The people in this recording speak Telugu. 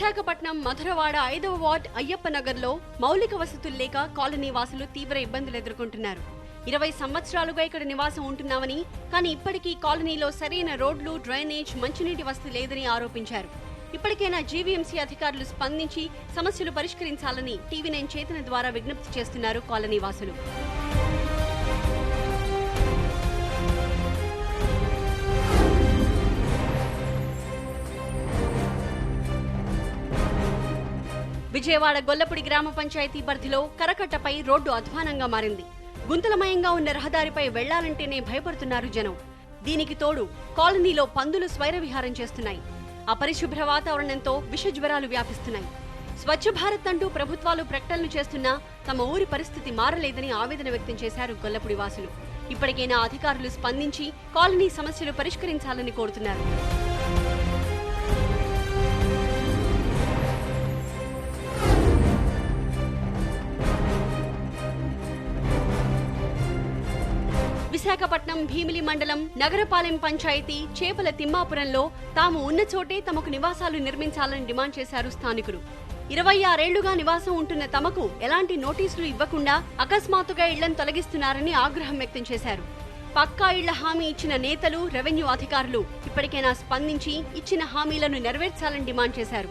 విశాఖపట్నం మధురవాడ 5వ వార్డ్ అయ్యప్ప నగర్లో మౌలిక వసతులు లేక కాలనీ వాసులు తీవ్ర ఇబ్బందులు ఎదుర్కొంటున్నారు. 20 సంవత్సరాలుగా ఇక్కడ నివాసం ఉంటున్నామని, కానీ ఇప్పటికీ కాలనీలో సరైన రోడ్లు, డ్రైనేజ్, మంచినీటి వసతి లేదని ఆరోపించారు. ఇప్పటికైనా జీవీఎంసీ అధికారులు స్పందించి సమస్యలు పరిష్కరించాలని టీవీ9 చేతన ద్వారా విజ్ఞప్తి చేస్తున్నారు కాలనీ వాసులు. విజయవాడ గొల్లపూడి గ్రామ పంచాయతీ పరిధిలో కరకట్టపై రోడ్డు అధ్వానంగా మారింది. గుంతలమయంగా ఉన్న రహదారిపై వెళ్లాలంటేనే భయపడుతున్నారు జనం. దీనికి తోడు కాలనీలో పందులు స్వైర విహారం చేస్తున్నాయి. అపరిశుభ్ర వాతావరణంతో విష జ్వరాలు వ్యాపిస్తున్నాయి. స్వచ్ఛ భారత్ అంటూ ప్రభుత్వాలు ప్రకటనలు చేస్తున్నా తమ ఊరి పరిస్థితి మారలేదని ఆవేదన వ్యక్తం చేశారు గొల్లపూడి వాసులు. ఇప్పటికైనా అధికారులు స్పందించి కాలనీ సమస్యలు పరిష్కరించాలని కోరుతున్నారు. విశాఖపట్నం భీమిలి మండలం నగరపాలెం పంచాయతీ చేపల తిమ్మాపురంలో తాము ఉన్న చోటే తమకు నివాసాలు నిర్మించాలని డిమాండ్ చేశారు స్థానికులు. 26 ఏళ్లుగా నివాసం ఉంటున్న తమకు ఎలాంటి నోటీసులు ఇవ్వకుండా అకస్మాత్తుగా ఇళ్లను తొలగిస్తున్నారని ఆగ్రహం వ్యక్తం చేశారు. పక్కా ఇళ్ల హామీ ఇచ్చిన నేతలు, రెవెన్యూ అధికారులు ఇప్పటికైనా స్పందించి ఇచ్చిన హామీలను నెరవేర్చాలని డిమాండ్ చేశారు.